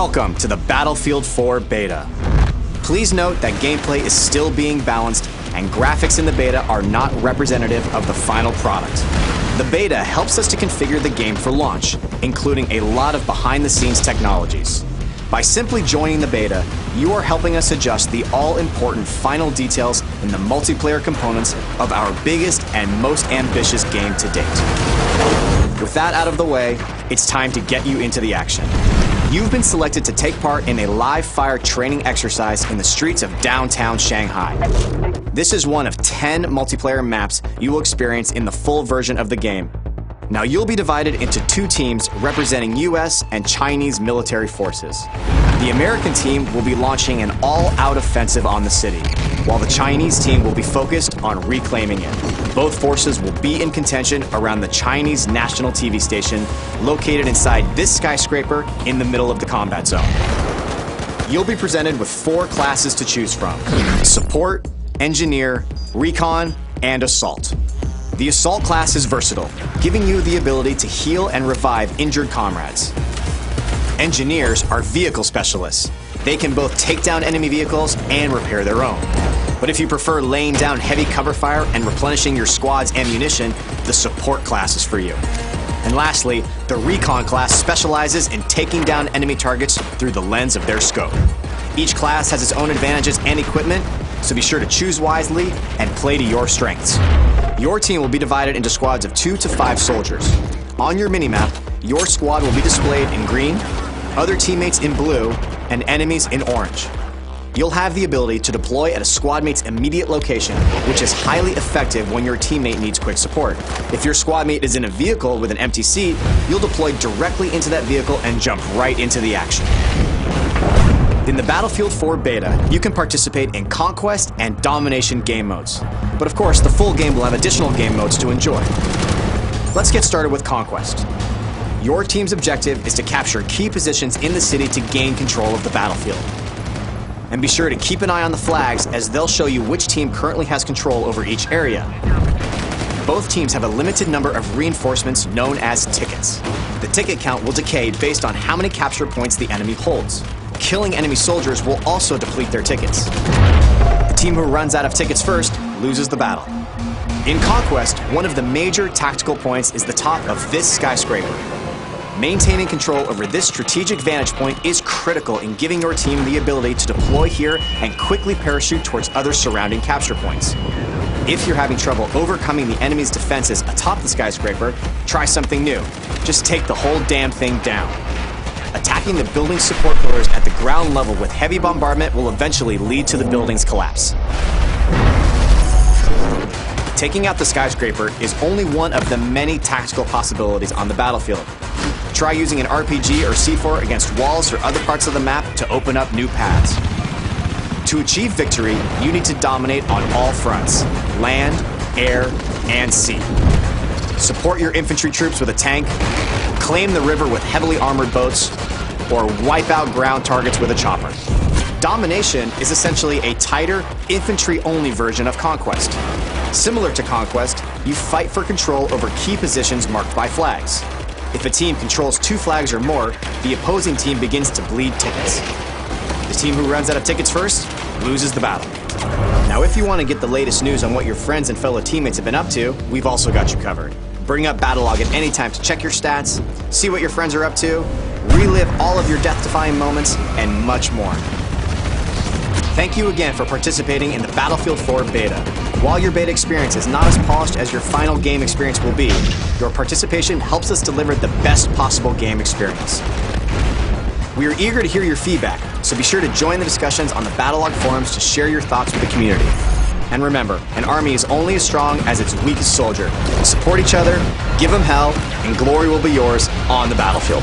Welcome to the Battlefield 4 beta. Please note that gameplay is still being balanced and graphics in the beta are not representative of the final product. The beta helps us to configure the game for launch, including a lot of behind-the-scenes technologies. By simply joining the beta, you are helping us adjust the all-important final details in the multiplayer components of our biggest and most ambitious game to date. With that out of the way, it's time to get you into the action. You've been selected to take part in a live-fire training exercise in the streets of downtown Shanghai. This is one of 10 multiplayer maps you will experience in the full version of the game. Now you'll be divided into two teams representing US and Chinese military forces. The American team will be launching an all-out offensive on the city, while the Chinese team will be focused on reclaiming it. Both forces will be in contention around the Chinese national TV station located inside this skyscraper in the middle of the combat zone. You'll be presented with 4 classes to choose from: Support, Engineer, Recon, and Assault. The Assault class is versatile, giving you the ability to heal and revive injured comrades. Engineers are vehicle specialists. They can both take down enemy vehicles and repair their own. But if you prefer laying down heavy cover fire and replenishing your squad's ammunition, the Support class is for you. And lastly, the Recon class specializes in taking down enemy targets through the lens of their scope. Each class has its own advantages and equipment, so be sure to choose wisely and play to your strengths. Your team will be divided into squads of 2 to 5 soldiers. On your minimap, your squad will be displayed in green, other teammates in blue, and enemies in orange. You'll have the ability to deploy at a squad mate's immediate location, which is highly effective when your teammate needs quick support. If your squad mate is in a vehicle with an empty seat, you'll deploy directly into that vehicle and jump right into the action. In the Battlefield 4 beta, you can participate in Conquest and Domination game modes. But of course, the full game will have additional game modes to enjoy. Let's get started with Conquest. Your team's objective is to capture key positions in the city to gain control of the battlefield. And be sure to keep an eye on the flags, as they'll show you which team currently has control over each area. Both teams have a limited number of reinforcements known as tickets. The ticket count will decay based on how many capture points the enemy holds. Killing enemy soldiers will also deplete their tickets. The team who runs out of tickets first loses the battle. In Conquest, one of the major tactical points is the top of this skyscraper. Maintaining control over this strategic vantage point is critical in giving your team the ability to deploy here and quickly parachute towards other surrounding capture points. If you're having trouble overcoming the enemy's defenses atop the skyscraper, try something new. Just take the whole damn thing down. Attacking the building's support pillars at the ground level with heavy bombardment will eventually lead to the building's collapse. Taking out the skyscraper is only one of the many tactical possibilities on the battlefield. Try using an RPG or C4 against walls or other parts of the map to open up new paths. To achieve victory, you need to dominate on all fronts: land, air, and sea. Support your infantry troops with a tank, claim the river with heavily armored boats, or wipe out ground targets with a chopper. Domination is essentially a tighter, infantry-only version of Conquest. Similar to Conquest, you fight for control over key positions marked by flags. If a team controls 2 flags or more, the opposing team begins to bleed tickets. The team who runs out of tickets first loses the battle. Now, if you want to get the latest news on what your friends and fellow teammates have been up to, we've also got you covered. Bring up Battlelog at any time to check your stats, see what your friends are up to, relive all of your death-defying moments, and much more. Thank you again for participating in the Battlefield 4 beta. While your beta experience is not as polished as your final game experience will be, your participation helps us deliver the best possible game experience. We are eager to hear your feedback, so be sure to join the discussions on the Battlelog forums to share your thoughts with the community. And remember, an army is only as strong as its weakest soldier. Support each other, give them hell, and glory will be yours on the battlefield.